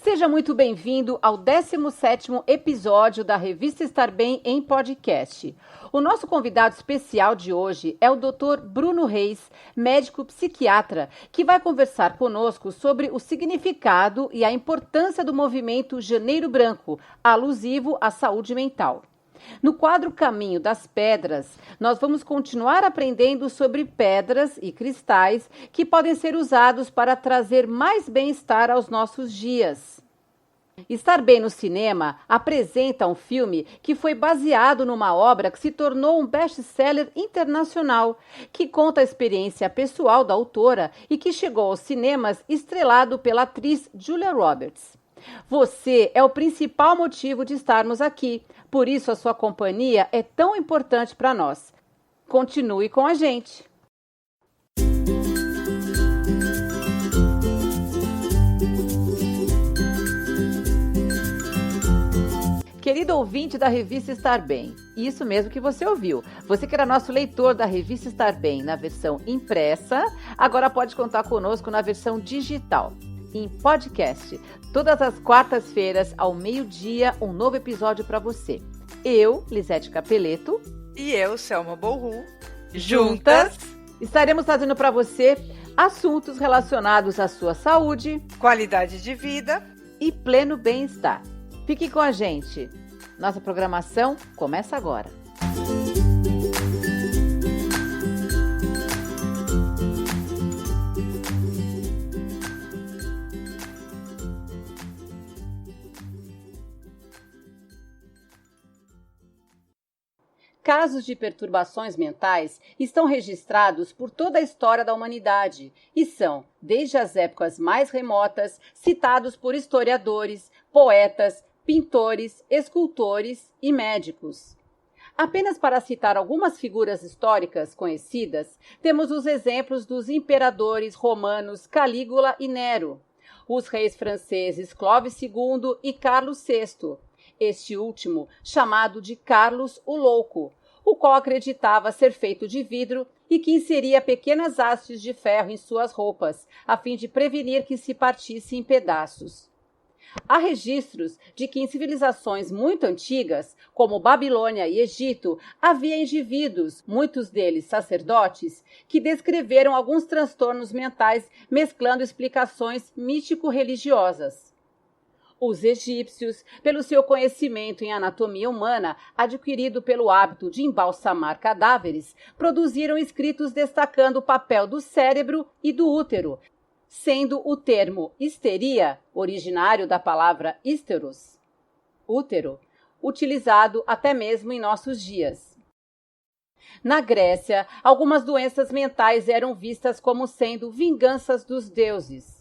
Seja muito bem-vindo ao 17º episódio da Revista Estar Bem em podcast. O nosso convidado especial de hoje é o Dr. Bruno Reis, médico psiquiatra, que vai conversar conosco sobre o significado e a importância do movimento Janeiro Branco, alusivo à saúde mental. No quadro Caminho das Pedras, nós vamos continuar aprendendo sobre pedras e cristais que podem ser usados para trazer mais bem-estar aos nossos dias. Estar Bem no Cinema apresenta um filme que foi baseado numa obra que se tornou um best-seller internacional, que conta a experiência pessoal da autora e que chegou aos cinemas estrelado pela atriz Julia Roberts. Você é o principal motivo de estarmos aqui, por isso a sua companhia é tão importante para nós. Continue com a gente. Querido ouvinte da Revista Estar Bem, isso mesmo que você ouviu. Você que era nosso leitor da Revista Estar Bem na versão impressa, agora pode contar conosco na versão digital. Em podcast, todas as quartas-feiras, ao meio-dia, um novo episódio para você. Eu, Lisete Capeleto. E eu, Selma Borru. Juntas, estaremos trazendo para você assuntos relacionados à sua saúde, qualidade de vida e pleno bem-estar. Fique com a gente. Nossa programação começa agora. Casos de perturbações mentais estão registrados por toda a história da humanidade e são, desde as épocas mais remotas, citados por historiadores, poetas, pintores, escultores e médicos. Apenas para citar algumas figuras históricas conhecidas, temos os exemplos dos imperadores romanos Calígula e Nero, os reis franceses Clovis II e Carlos VI, este último chamado de Carlos o Louco, o qual acreditava ser feito de vidro e que inseria pequenas hastes de ferro em suas roupas, a fim de prevenir que se partisse em pedaços. Há registros de que em civilizações muito antigas, como Babilônia e Egito, havia indivíduos, muitos deles sacerdotes, que descreveram alguns transtornos mentais mesclando explicações místico-religiosas. Os egípcios, pelo seu conhecimento em anatomia humana, adquirido pelo hábito de embalsamar cadáveres, produziram escritos destacando o papel do cérebro e do útero, sendo o termo histeria, originário da palavra histeros, útero, utilizado até mesmo em nossos dias. Na Grécia, algumas doenças mentais eram vistas como sendo vinganças dos deuses.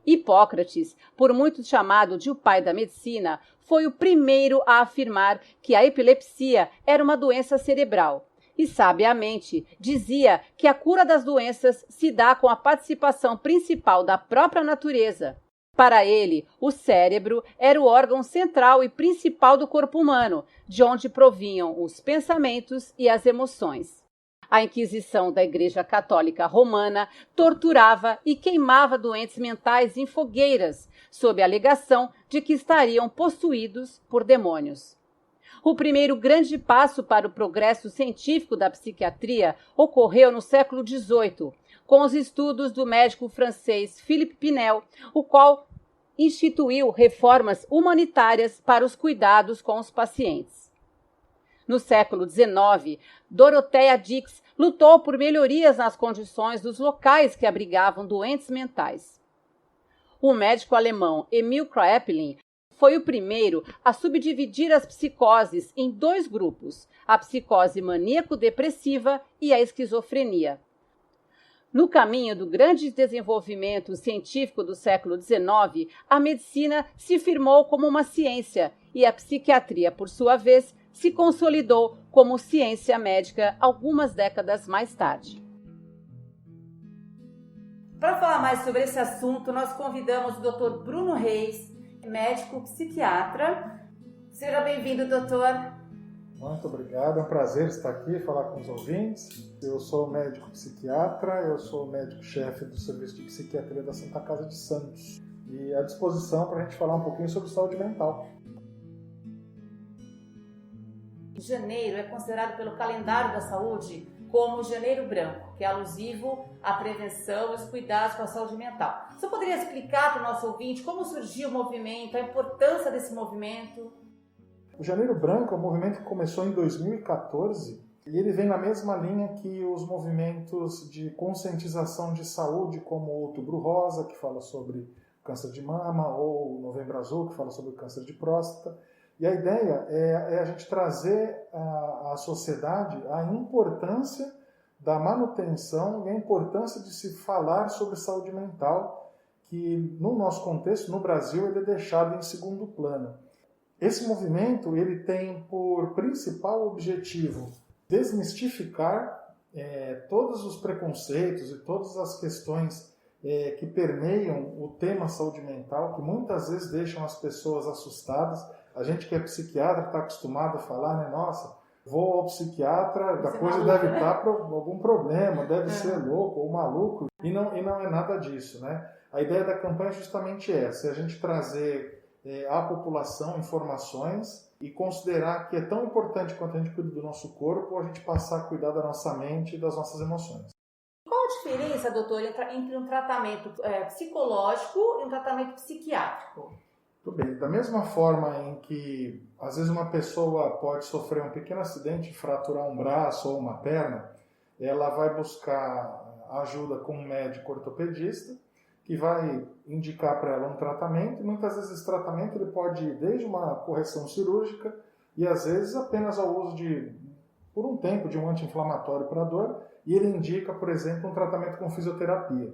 Hipócrates, por muitos chamado de o pai da medicina, foi o primeiro a afirmar que a epilepsia era uma doença cerebral e, sabiamente, dizia que a cura das doenças se dá com a participação principal da própria natureza. Para ele, o cérebro era o órgão central e principal do corpo humano, de onde provinham os pensamentos e as emoções. A Inquisição da Igreja Católica Romana torturava e queimava doentes mentais em fogueiras, sob a alegação de que estariam possuídos por demônios. O primeiro grande passo para o progresso científico da psiquiatria ocorreu no século XVIII, com os estudos do médico francês Philippe Pinel, o qual instituiu reformas humanitárias para os cuidados com os pacientes. No século XIX, Dorothea Dix lutou por melhorias nas condições dos locais que abrigavam doentes mentais. O médico alemão Emil Kraepelin foi o primeiro a subdividir as psicoses em dois grupos, a psicose maníaco-depressiva e a esquizofrenia. No caminho do grande desenvolvimento científico do século XIX, a medicina se firmou como uma ciência e a psiquiatria, por sua vez, se consolidou como ciência médica algumas décadas mais tarde. Para falar mais sobre esse assunto, nós convidamos o Dr. Bruno Reis, médico psiquiatra. Seja bem-vindo, doutor. Muito obrigado, é um prazer estar aqui e falar com os ouvintes. Eu sou médico psiquiatra, eu sou médico-chefe do Serviço de Psiquiatria da Santa Casa de Santos. e à disposição para a gente falar um pouquinho sobre saúde mental. Janeiro é considerado pelo calendário da saúde como Janeiro Branco, que é alusivo à prevenção e os cuidados com a saúde mental. Você poderia explicar para o nosso ouvinte como surgiu o movimento, a importância desse movimento? O Janeiro Branco é um movimento que começou em 2014 e ele vem na mesma linha que os movimentos de conscientização de saúde, como o Outubro Rosa, que fala sobre câncer de mama, ou o Novembro Azul, que fala sobre câncer de próstata. E a ideia é a gente trazer à sociedade a importância da manutenção e a importância de se falar sobre saúde mental, que no nosso contexto, no Brasil, ele é deixado em segundo plano. Esse movimento ele tem por principal objetivo desmistificar todos os preconceitos e todas as questões que permeiam o tema saúde mental, que muitas vezes deixam as pessoas assustadas. A gente que é psiquiatra está acostumado a falar, né? Nossa, vou ao psiquiatra, a coisa deve estar para algum problema, deve ser louco ou maluco. E não é nada disso, né? A ideia da campanha é justamente essa, é a gente trazer à população informações e considerar que é tão importante quanto a gente cuida do nosso corpo, a gente passar a cuidar da nossa mente e das nossas emoções. Qual a diferença, doutor, entre um tratamento psicológico e um tratamento psiquiátrico? Tudo bem. Da mesma forma em que, às vezes, uma pessoa pode sofrer um pequeno acidente, fraturar um braço ou uma perna, ela vai buscar ajuda com um médico ortopedista, que vai indicar para ela um tratamento, e muitas vezes esse tratamento ele pode ir desde uma correção cirúrgica e, às vezes, apenas ao uso por um tempo, de um anti-inflamatório para a dor, e ele indica, por exemplo, um tratamento com fisioterapia.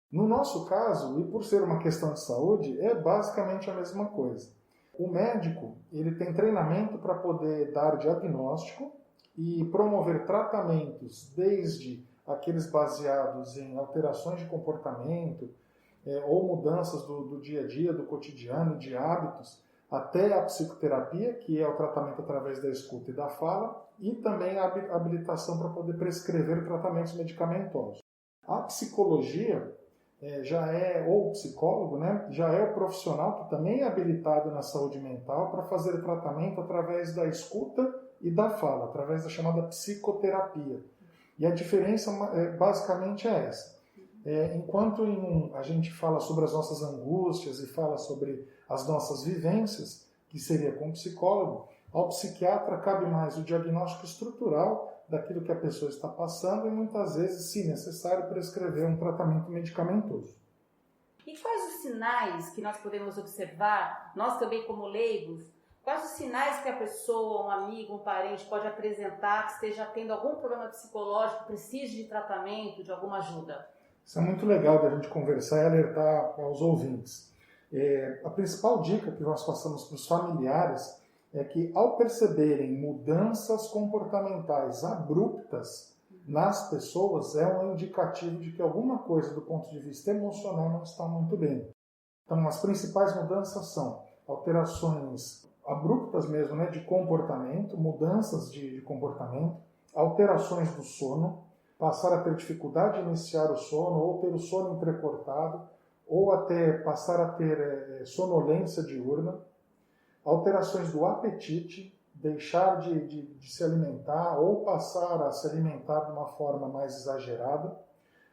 No nosso caso, e por ser uma questão de saúde, é basicamente a mesma coisa. O médico ele tem treinamento para poder dar diagnóstico e promover tratamentos, desde aqueles baseados em alterações de comportamento ou mudanças do dia a dia, do cotidiano, de hábitos, até a psicoterapia, que é o tratamento através da escuta e da fala, e também a habilitação para poder prescrever tratamentos medicamentosos. A psicologia ou o psicólogo, né, já é o profissional que também é habilitado na saúde mental para fazer tratamento através da escuta e da fala, através da chamada psicoterapia. E a diferença basicamente é essa. Enquanto a gente fala sobre as nossas angústias e fala sobre as nossas vivências, que seria com o psicólogo, ao psiquiatra cabe mais o diagnóstico estrutural daquilo que a pessoa está passando e muitas vezes, se necessário, prescrever um tratamento medicamentoso. E quais os sinais que nós podemos observar, nós também como leigos, quais os sinais que a pessoa, um amigo, um parente pode apresentar que esteja tendo algum problema psicológico, precise de tratamento, de alguma ajuda? Isso é muito legal da gente conversar e alertar aos ouvintes. A principal dica que nós passamos para os familiares é que, ao perceberem mudanças comportamentais abruptas nas pessoas, é um indicativo de que alguma coisa do ponto de vista emocional não está muito bem. Então, as principais mudanças são alterações abruptas mesmo, né, de comportamento, mudanças de comportamento, alterações do sono, passar a ter dificuldade de iniciar o sono, ou ter o sono entrecortado, ou até passar a ter sonolência diurna, alterações do apetite, deixar de se alimentar ou passar a se alimentar de uma forma mais exagerada,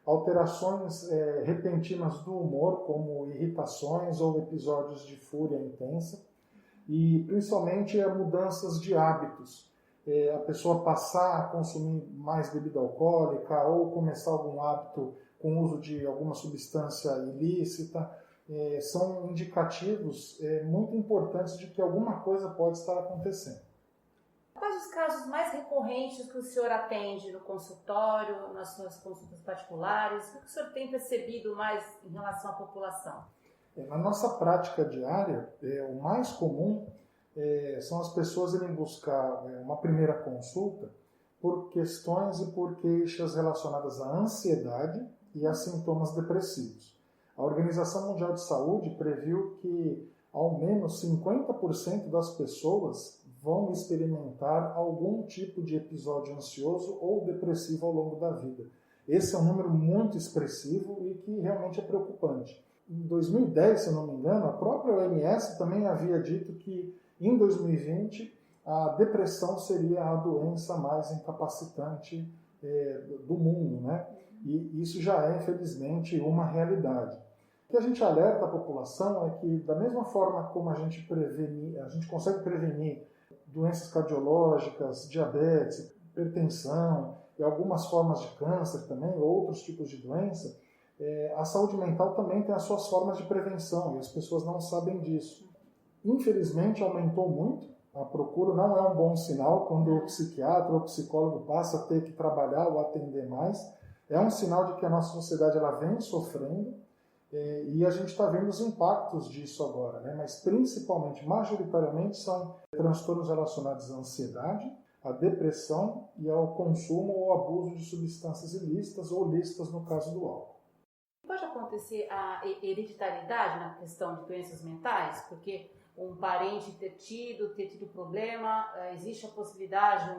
alterações repentinas do humor, como irritações ou episódios de fúria intensa, e principalmente mudanças de hábitos. A pessoa passar a consumir mais bebida alcoólica ou começar algum hábito com o uso de alguma substância ilícita, são indicativos muito importantes de que alguma coisa pode estar acontecendo. Quais os casos mais recorrentes que o senhor atende no consultório, nas suas consultas particulares? O que o senhor tem percebido mais em relação à população? Na nossa prática diária, o mais comum são as pessoas irem buscar uma primeira consulta por questões e por queixas relacionadas à ansiedade e a sintomas depressivos. A Organização Mundial de Saúde previu que ao menos 50% das pessoas vão experimentar algum tipo de episódio ansioso ou depressivo ao longo da vida. Esse é um número muito expressivo e que realmente é preocupante. em 2010, se eu não me engano, a própria OMS também havia dito que em 2020 a depressão seria a doença mais incapacitante do mundo, né? E isso já é, infelizmente, uma realidade. O que a gente alerta a população é que, da mesma forma como a gente consegue prevenir doenças cardiológicas, diabetes, hipertensão e algumas formas de câncer também, outros tipos de doença, a saúde mental também tem as suas formas de prevenção e as pessoas não sabem disso. Infelizmente, aumentou muito. A procura não é um bom sinal quando o psiquiatra ou o psicólogo passa a ter que trabalhar ou atender mais. É um sinal de que a nossa sociedade ela vem sofrendo e a gente está vendo os impactos disso agora, né? Mas principalmente, majoritariamente, são transtornos relacionados à ansiedade, à depressão e ao consumo ou abuso de substâncias ilícitas ou lícitas no caso do álcool. Pode acontecer a hereditariedade na questão de doenças mentais? Porque um parente ter tido problema, existe a possibilidade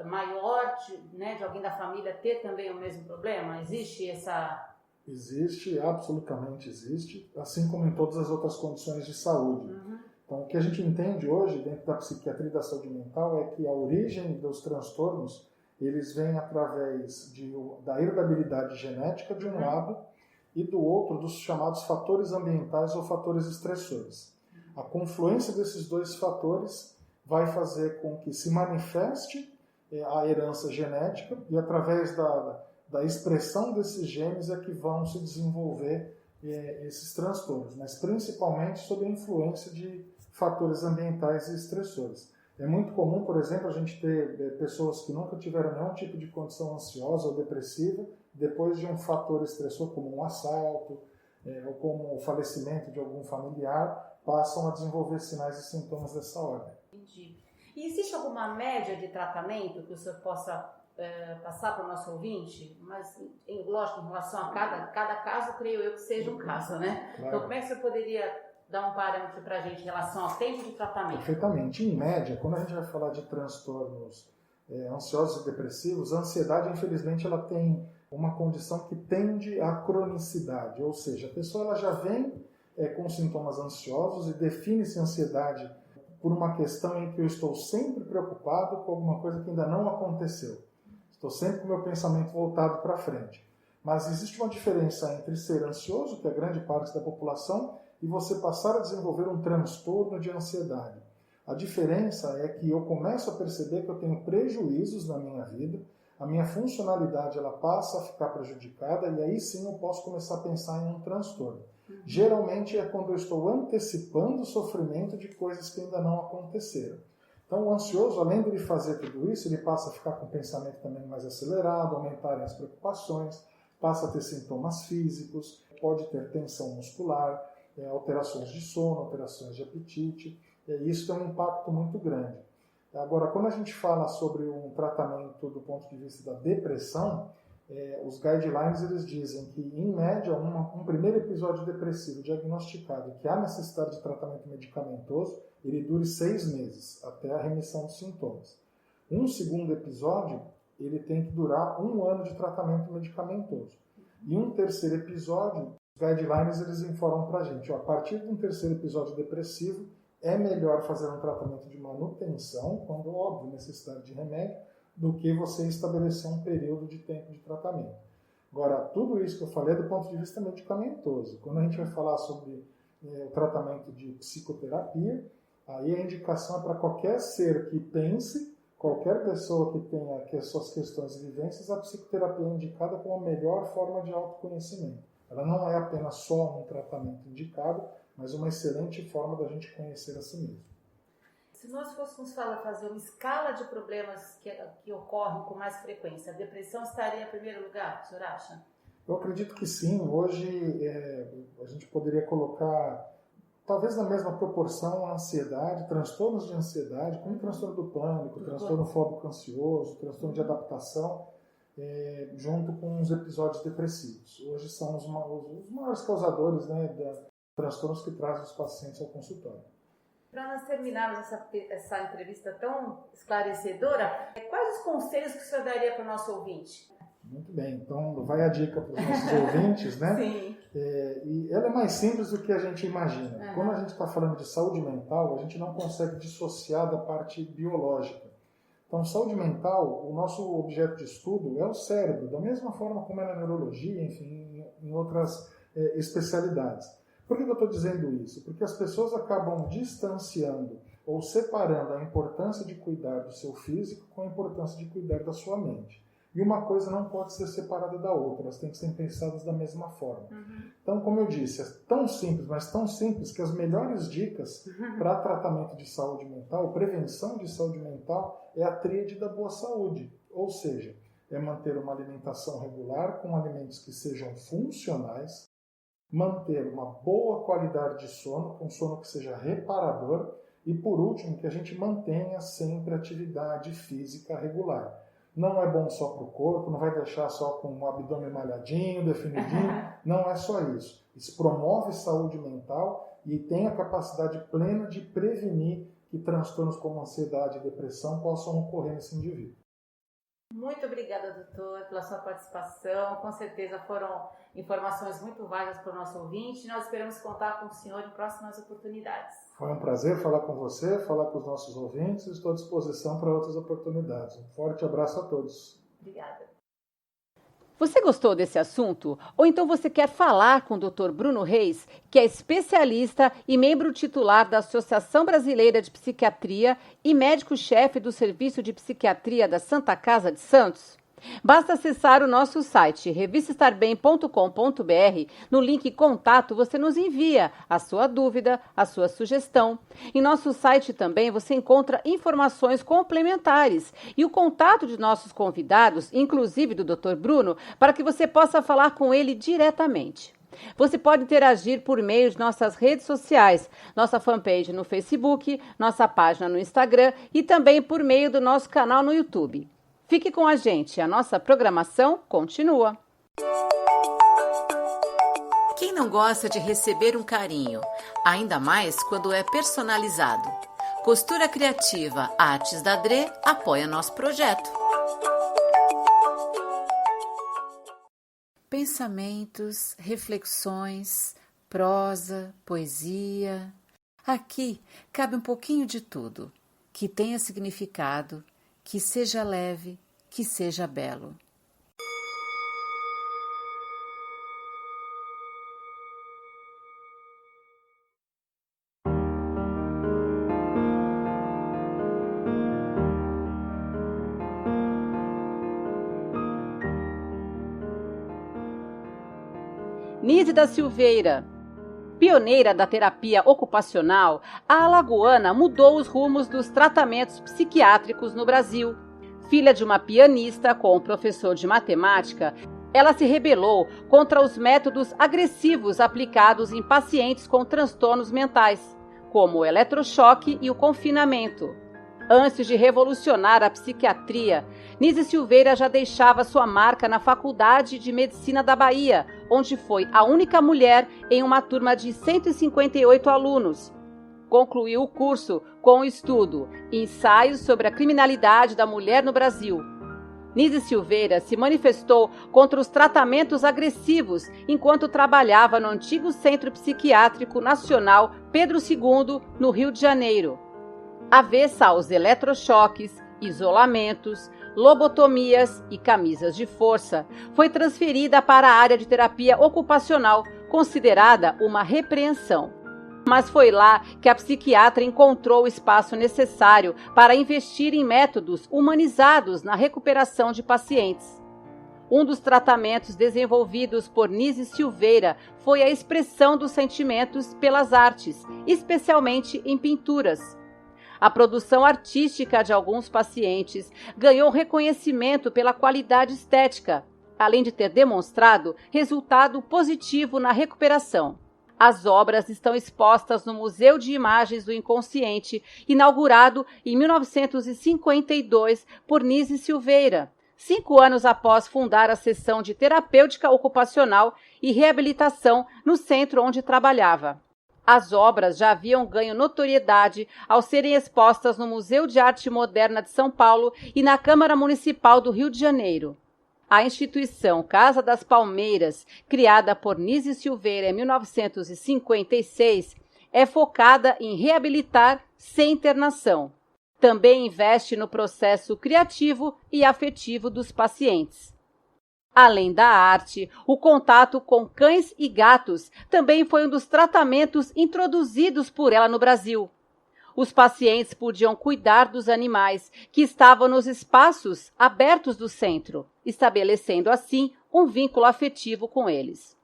maior de alguém da família ter também o mesmo problema? Existe essa... Existe, absolutamente existe, assim como em todas as outras condições de saúde. Uhum. Então, o que a gente entende hoje dentro da psiquiatria e da saúde mental é que a origem dos transtornos, eles vêm através da heredabilidade genética de um lado e do outro dos chamados fatores ambientais ou fatores estressores. A confluência desses dois fatores vai fazer com que se manifeste a herança genética e através da expressão desses genes é que vão se desenvolver esses transtornos, mas principalmente sob a influência de fatores ambientais e estressores. É muito comum, por exemplo, a gente ter pessoas que nunca tiveram nenhum tipo de condição ansiosa ou depressiva, depois de um fator estressor como um assalto ou como o falecimento de algum familiar, passam a desenvolver sinais e sintomas dessa ordem. Entendi. E existe alguma média de tratamento que o senhor possa passar para o nosso ouvinte? Mas, lógico, em relação a cada caso, creio eu que seja um caso, né? Claro. Então, como é que o senhor poderia dar um parâmetro para a gente em relação ao tempo de tratamento? Perfeitamente. Em média, quando a gente vai falar de transtornos ansiosos e depressivos, a ansiedade, infelizmente, ela tem uma condição que tende à cronicidade, ou seja, a pessoa ela já vem com sintomas ansiosos e define-se ansiedade por uma questão em que eu estou sempre preocupado com alguma coisa que ainda não aconteceu. Estou sempre com o meu pensamento voltado para frente. Mas existe uma diferença entre ser ansioso, que é grande parte da população, e você passar a desenvolver um transtorno de ansiedade. A diferença é que eu começo a perceber que eu tenho prejuízos na minha vida, a minha funcionalidade ela passa a ficar prejudicada e aí sim eu posso começar a pensar em um transtorno. Geralmente é quando eu estou antecipando o sofrimento de coisas que ainda não aconteceram. Então o ansioso, além de ele fazer tudo isso, ele passa a ficar com o pensamento também mais acelerado, aumentarem as preocupações, passa a ter sintomas físicos, pode ter tensão muscular, alterações de sono, alterações de apetite, e isso tem um impacto muito grande. Agora, quando a gente fala sobre um tratamento do ponto de vista da depressão, os guidelines eles dizem que, em média, um primeiro episódio depressivo diagnosticado que há necessidade de tratamento medicamentoso, ele dure 6 meses, até a remissão dos sintomas. Um segundo episódio, ele tem que durar 1 ano de tratamento medicamentoso. E um terceiro episódio, os guidelines eles informam para a gente, a partir de um terceiro episódio depressivo, é melhor fazer um tratamento de manutenção, quando óbvio necessidade de remédio, do que você estabelecer um período de tempo de tratamento. Agora, tudo isso que eu falei é do ponto de vista medicamentoso. Quando a gente vai falar sobre o tratamento de psicoterapia, aí a indicação é para qualquer ser que pense, qualquer pessoa que tenha as suas questões e vivências, a psicoterapia é indicada como a melhor forma de autoconhecimento. Ela não é apenas só um tratamento indicado, mas uma excelente forma da gente conhecer a si mesmo. Se nós fôssemos fazer uma escala de problemas que ocorrem com mais frequência, a depressão estaria em primeiro lugar, o senhor acha? Eu acredito que sim. Hoje a gente poderia colocar, talvez na mesma proporção, a ansiedade, transtornos de ansiedade, como o transtorno do pânico, transtorno fóbico ansioso, transtorno de adaptação, junto com os episódios depressivos. Hoje são os maiores causadores, né, de transtornos que trazem os pacientes ao consultório. Para nós terminarmos essa entrevista tão esclarecedora, quais os conselhos que o senhor daria para o nosso ouvinte? Muito bem, então vai a dica para os nossos ouvintes, né? Sim. E ela é mais simples do que a gente imagina. Quando a gente está falando de saúde mental, a gente não consegue dissociar da parte biológica. Então, saúde mental, o nosso objeto de estudo é o cérebro, da mesma forma como é na neurologia, enfim, em outras especialidades. Por que eu estou dizendo isso? Porque as pessoas acabam distanciando ou separando a importância de cuidar do seu físico com a importância de cuidar da sua mente. E uma coisa não pode ser separada da outra, elas têm que ser pensadas da mesma forma. Então, como eu disse, é tão simples, mas tão simples que as melhores dicas para tratamento de saúde mental, prevenção de saúde mental, é a tríade da boa saúde. Ou seja, é manter uma alimentação regular com alimentos que sejam funcionais, manter uma boa qualidade de sono, com sono que seja reparador, e por último, que a gente mantenha sempre atividade física regular. Não é bom só para o corpo, não vai deixar só com o abdômen malhadinho, definidinho. Não é só isso. Isso promove saúde mental e tem a capacidade plena de prevenir que transtornos como ansiedade e depressão possam ocorrer nesse indivíduo. Muito obrigada, doutor, pela sua participação. Com certeza foram informações muito válidas para o nosso ouvinte. Nós esperamos contar com o senhor em próximas oportunidades. Foi um prazer falar com você, falar com os nossos ouvintes. Estou à disposição para outras oportunidades. Um forte abraço a todos. Obrigada. Você gostou desse assunto? Ou então você quer falar com o Dr. Bruno Reis, que é especialista e membro titular da Associação Brasileira de Psiquiatria e médico-chefe do Serviço de Psiquiatria da Santa Casa de Santos? Basta acessar o nosso site revistaestarbem.com.br. No link Contato você nos envia a sua dúvida, a sua sugestão. Em nosso site também você encontra informações complementares e o contato de nossos convidados, inclusive do Dr. Bruno, para que você possa falar com ele diretamente. Você pode interagir por meio de nossas redes sociais, nossa fanpage no Facebook, nossa página no Instagram e também por meio do nosso canal no YouTube. Fique com a gente, a nossa programação continua. Quem não gosta de receber um carinho, ainda mais quando é personalizado? Costura Criativa Artes da Dre apoia nosso projeto. Pensamentos, reflexões, prosa, poesia. Aqui cabe um pouquinho de tudo, que tenha significado, que seja leve, que seja belo. Nise da Silveira. Pioneira da terapia ocupacional, a alagoana mudou os rumos dos tratamentos psiquiátricos no Brasil. Filha de uma pianista com um professor de matemática, ela se rebelou contra os métodos agressivos aplicados em pacientes com transtornos mentais, como o eletrochoque e o confinamento. Antes de revolucionar a psiquiatria, Nise Silveira já deixava sua marca na Faculdade de Medicina da Bahia, onde foi a única mulher em uma turma de 158 alunos. Concluiu o curso com o estudo Ensaios sobre a Criminalidade da Mulher no Brasil. Nise Silveira se manifestou contra os tratamentos agressivos enquanto trabalhava no antigo Centro Psiquiátrico Nacional Pedro II, no Rio de Janeiro. Avessa aos eletrochoques, isolamentos, lobotomias e camisas de força, foi transferida para a área de terapia ocupacional, considerada uma repreensão. Mas foi lá que a psiquiatra encontrou o espaço necessário para investir em métodos humanizados na recuperação de pacientes. Um dos tratamentos desenvolvidos por Nise Silveira foi a expressão dos sentimentos pelas artes, especialmente em pinturas. A produção artística de alguns pacientes ganhou reconhecimento pela qualidade estética, além de ter demonstrado resultado positivo na recuperação. As obras estão expostas no Museu de Imagens do Inconsciente, inaugurado em 1952 por Nise Silveira, 5 anos após fundar a seção de terapêutica ocupacional e reabilitação no centro onde trabalhava. As obras já haviam ganho notoriedade ao serem expostas no Museu de Arte Moderna de São Paulo e na Câmara Municipal do Rio de Janeiro. A instituição Casa das Palmeiras, criada por Nise Silveira em 1956, é focada em reabilitar sem internação. Também investe no processo criativo e afetivo dos pacientes. Além da arte, o contato com cães e gatos também foi um dos tratamentos introduzidos por ela no Brasil. Os pacientes podiam cuidar dos animais que estavam nos espaços abertos do centro, estabelecendo assim um vínculo afetivo com eles.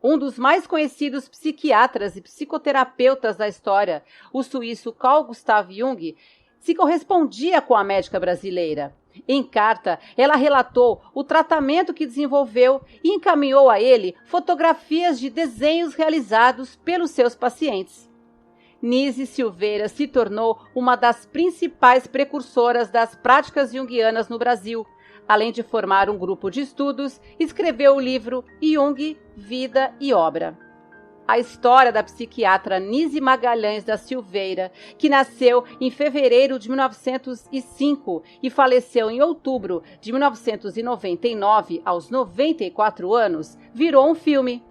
Um dos mais conhecidos psiquiatras e psicoterapeutas da história, o suíço Carl Gustav Jung, se correspondia com a médica brasileira. Em carta, ela relatou o tratamento que desenvolveu e encaminhou a ele fotografias de desenhos realizados pelos seus pacientes. Nise Silveira se tornou uma das principais precursoras das práticas junguianas no Brasil. Além de formar um grupo de estudos, escreveu o livro Jung, Vida e Obra. A história da psiquiatra Nise Magalhães da Silveira, que nasceu em fevereiro de 1905 e faleceu em outubro de 1999, aos 94 anos, virou um filme.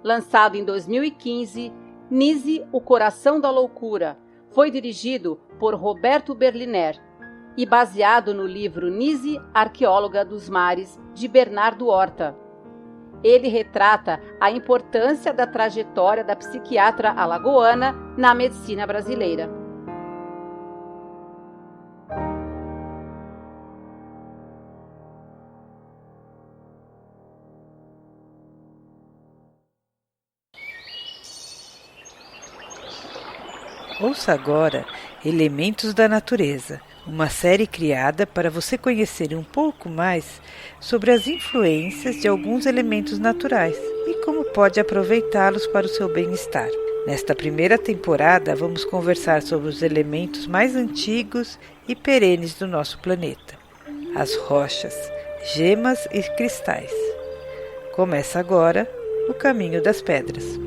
Lançado em 2015, Nise, O Coração da Loucura, foi dirigido por Roberto Berliner e baseado no livro Nise, Arqueóloga dos Mares, de Bernardo Horta. Ele retrata a importância da trajetória da psiquiatra alagoana na medicina brasileira. Ouça agora Elementos da Natureza, uma série criada para você conhecer um pouco mais sobre as influências de alguns elementos naturais e como pode aproveitá-los para o seu bem-estar. Nesta primeira temporada, vamos conversar sobre os elementos mais antigos e perenes do nosso planeta: as rochas, gemas e cristais. Começa agora o Caminho das Pedras.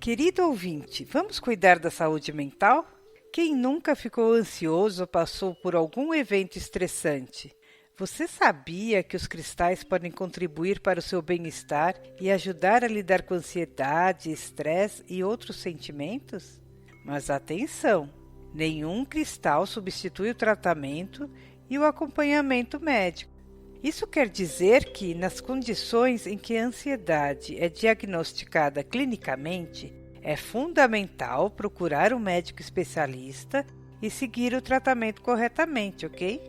Querido ouvinte, vamos cuidar da saúde mental? Quem nunca ficou ansioso ou passou por algum evento estressante? Você sabia que os cristais podem contribuir para o seu bem-estar e ajudar a lidar com ansiedade, estresse e outros sentimentos? Mas atenção! Nenhum cristal substitui o tratamento e o acompanhamento médico. Isso quer dizer que, nas condições em que a ansiedade é diagnosticada clinicamente, é fundamental procurar um médico especialista e seguir o tratamento corretamente, ok?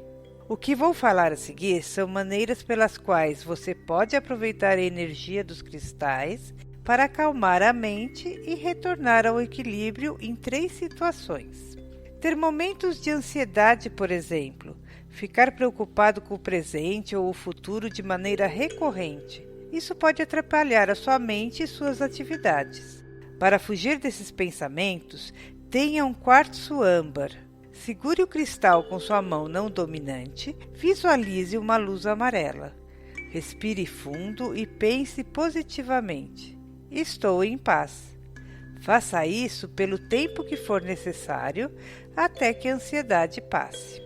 O que vou falar a seguir são maneiras pelas quais você pode aproveitar a energia dos cristais para acalmar a mente e retornar ao equilíbrio em 3 situações. Ter momentos de ansiedade, por exemplo, ficar preocupado com o presente ou o futuro de maneira recorrente. Isso pode atrapalhar a sua mente e suas atividades. Para fugir desses pensamentos, tenha um quartzo âmbar. Segure o cristal com sua mão não dominante, visualize uma luz amarela. Respire fundo e pense positivamente. Estou em paz. Faça isso pelo tempo que for necessário até que a ansiedade passe.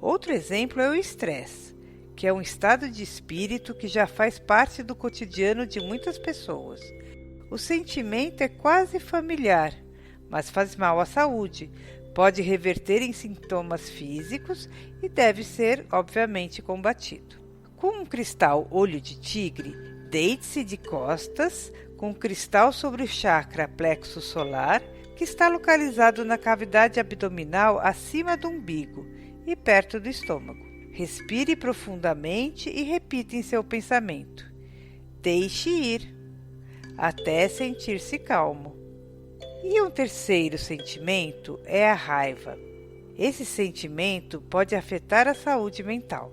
Outro exemplo é o estresse, que é um estado de espírito que já faz parte do cotidiano de muitas pessoas. O sentimento é quase familiar, mas faz mal à saúde, pode reverter em sintomas físicos e deve ser, obviamente, combatido. Com um cristal olho de tigre, deite-se de costas com o cristal sobre o chakra plexo solar, que está localizado na cavidade abdominal acima do umbigo e perto do estômago. Respire profundamente e repita em seu pensamento: deixe ir, até sentir-se calmo. E um terceiro sentimento é a raiva. Esse sentimento pode afetar a saúde mental.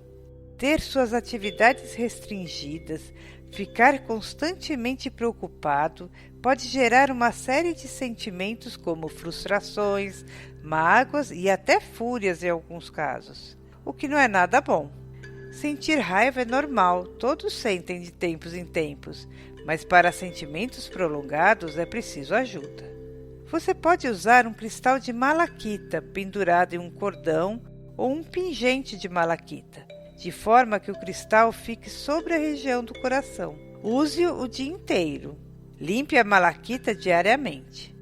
Ter suas atividades restringidas, ficar constantemente preocupado, pode gerar uma série de sentimentos como frustrações, mágoas e até fúrias em alguns casos, o que não é nada bom. Sentir raiva é normal, todos sentem de tempos em tempos, mas para sentimentos prolongados é preciso ajuda. Você pode usar um cristal de malaquita pendurado em um cordão ou um pingente de malaquita, de forma que o cristal fique sobre a região do coração. Use-o o dia inteiro. Limpe a malaquita diariamente.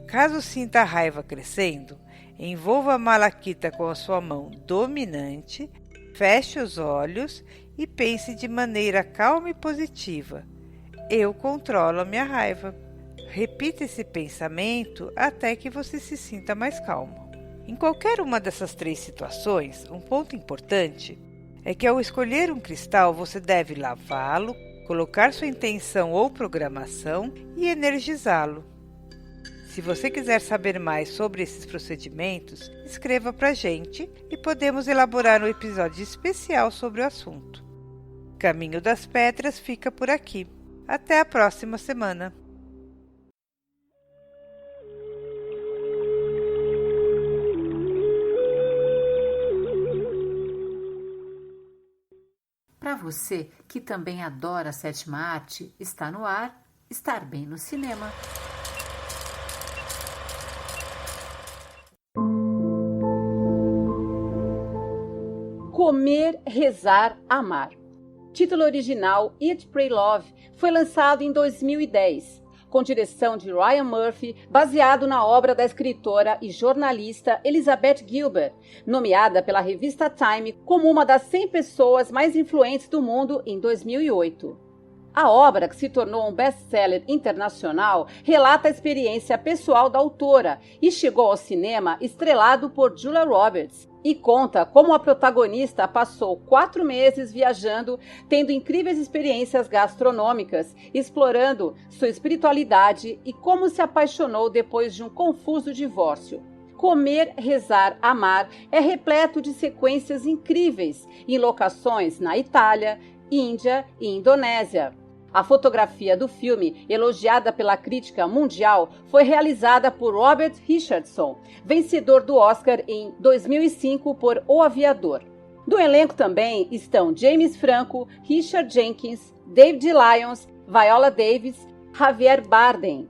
Caso sinta a raiva crescendo, envolva a malaquita com a sua mão dominante, feche os olhos e pense de maneira calma e positiva: eu controlo a minha raiva. Repita esse pensamento até que você se sinta mais calmo. Em qualquer uma dessas 3 situações, um ponto importante é que ao escolher um cristal você deve lavá-lo, colocar sua intenção ou programação e energizá-lo. Se você quiser saber mais sobre esses procedimentos, escreva para a gente e podemos elaborar um episódio especial sobre o assunto. Caminho das Pedras fica por aqui. Até a próxima semana! Para você que também adora a 7ª arte, está no ar Estar Bem no Cinema. Comer, Rezar, Amar. Título original Eat, Pray, Love foi lançado em 2010, com direção de Ryan Murphy, baseado na obra da escritora e jornalista Elizabeth Gilbert, nomeada pela revista Time como uma das 100 pessoas mais influentes do mundo em 2008. A obra, que se tornou um best-seller internacional, relata a experiência pessoal da autora e chegou ao cinema estrelado por Julia Roberts, e conta como a protagonista passou 4 meses viajando, tendo incríveis experiências gastronômicas, explorando sua espiritualidade e como se apaixonou depois de um confuso divórcio. Comer, Rezar, Amar é repleto de sequências incríveis em locações na Itália, Índia e Indonésia. A fotografia do filme, elogiada pela crítica mundial, foi realizada por Robert Richardson, vencedor do Oscar em 2005 por O Aviador. Do elenco também estão James Franco, Richard Jenkins, David Lyons, Viola Davis, Javier Bardem.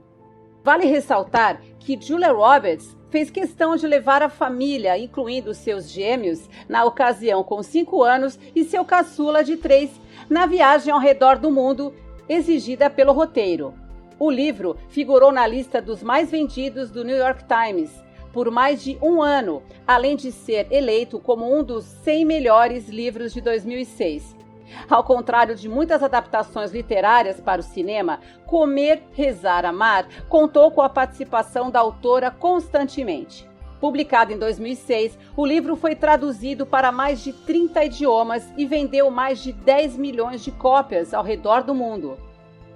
Vale ressaltar que Julia Roberts fez questão de levar a família, incluindo seus gêmeos, na ocasião com 5 anos, e seu caçula de 3, na viagem ao redor do mundo, exigida pelo roteiro. O livro figurou na lista dos mais vendidos do New York Times por mais de 1 ano, além de ser eleito como um dos 100 melhores livros de 2006. Ao contrário de muitas adaptações literárias para o cinema, Comer, Rezar, Amar contou com a participação da autora constantemente. Publicado em 2006, o livro foi traduzido para mais de 30 idiomas e vendeu mais de 10 milhões de cópias ao redor do mundo.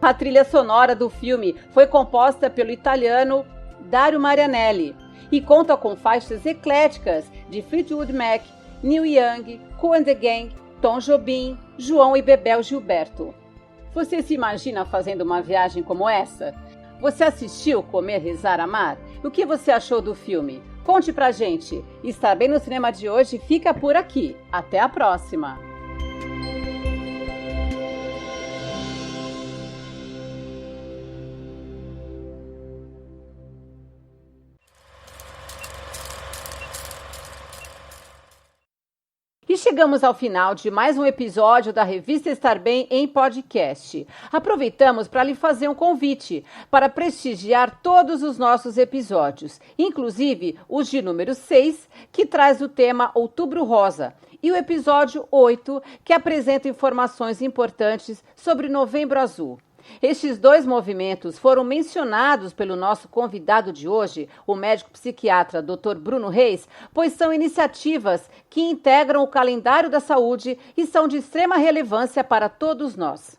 A trilha sonora do filme foi composta pelo italiano Dario Marianelli e conta com faixas ecléticas de Fleetwood Mac, Neil Young, Kool and the Gang, Tom Jobim, João e Bebel Gilberto. Você se imagina fazendo uma viagem como essa? Você assistiu Comer, Rezar, Amar? O que você achou do filme? Conte pra gente. Estar Bem no Cinema de hoje fica por aqui. Até a próxima! E chegamos ao final de mais um episódio da revista Estar Bem em podcast. Aproveitamos para lhe fazer um convite para prestigiar todos os nossos episódios, inclusive os de número 6, que traz o tema Outubro Rosa, e o episódio 8, que apresenta informações importantes sobre Novembro Azul. Estes 2 movimentos foram mencionados pelo nosso convidado de hoje, o médico psiquiatra Dr. Bruno Reis, pois são iniciativas que integram o calendário da saúde e são de extrema relevância para todos nós.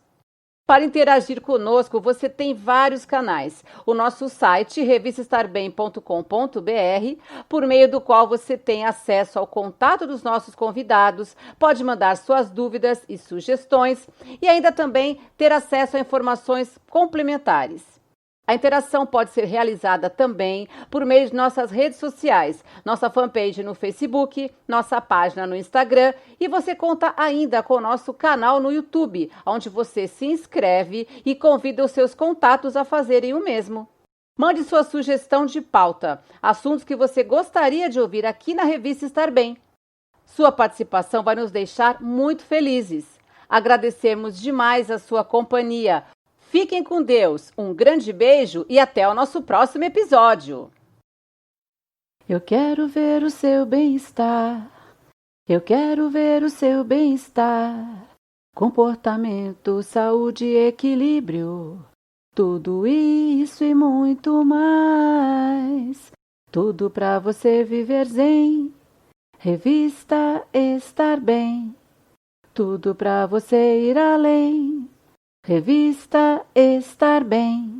Para interagir conosco, você tem vários canais. O nosso site, revistaestarbem.com.br, por meio do qual você tem acesso ao contato dos nossos convidados, pode mandar suas dúvidas e sugestões e ainda também ter acesso a informações complementares. A interação pode ser realizada também por meio de nossas redes sociais, nossa fanpage no Facebook, nossa página no Instagram, e você conta ainda com o nosso canal no YouTube, onde você se inscreve e convida os seus contatos a fazerem o mesmo. Mande sua sugestão de pauta, assuntos que você gostaria de ouvir aqui na revista Estar Bem. Sua participação vai nos deixar muito felizes. Agradecemos demais a sua companhia. Fiquem com Deus, um grande beijo e até o nosso próximo episódio. Eu quero ver o seu bem-estar. Eu quero ver o seu bem-estar. Comportamento, saúde e equilíbrio. Tudo isso e muito mais. Tudo pra você viver zen. Revista Estar Bem. Tudo pra você ir além. Revista Estar Bem.